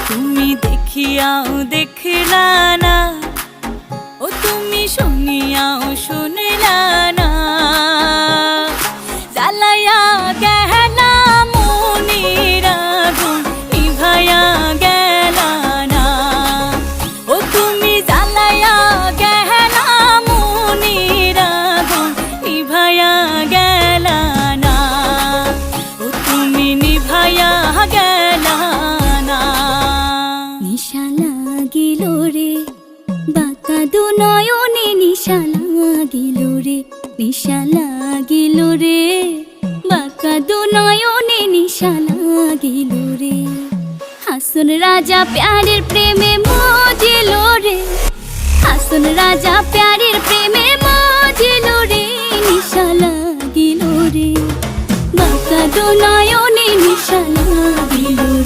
তুমি দেখিয়াও দেখলা না, ও তুমি শুনিয়াও শুনলা না। জ্বালাইয়া গেলা মনের আগুন নিভাইয়া গেলা না, ও তুমি জ্বালাইয়া গেলা মনের আগুন নিভাইয়া গেলা না, ও তুমি নিভাইয়া গেলা না। নিশা লাগিল রে বাঁকা দু নয়নে, নিশা লাগিল রে, নিশা লাগিল রে বাঁকা দু নয়নে, নিশা লাগিল রে। হাসন রাজা প্যারের প্রেমে মজিল রে, হাসন রাজা প্যারের প্রেমে মজিল রে, নিশা লাগিল রে বাঁকা দু নয়নে, নিশা লাগিল রে।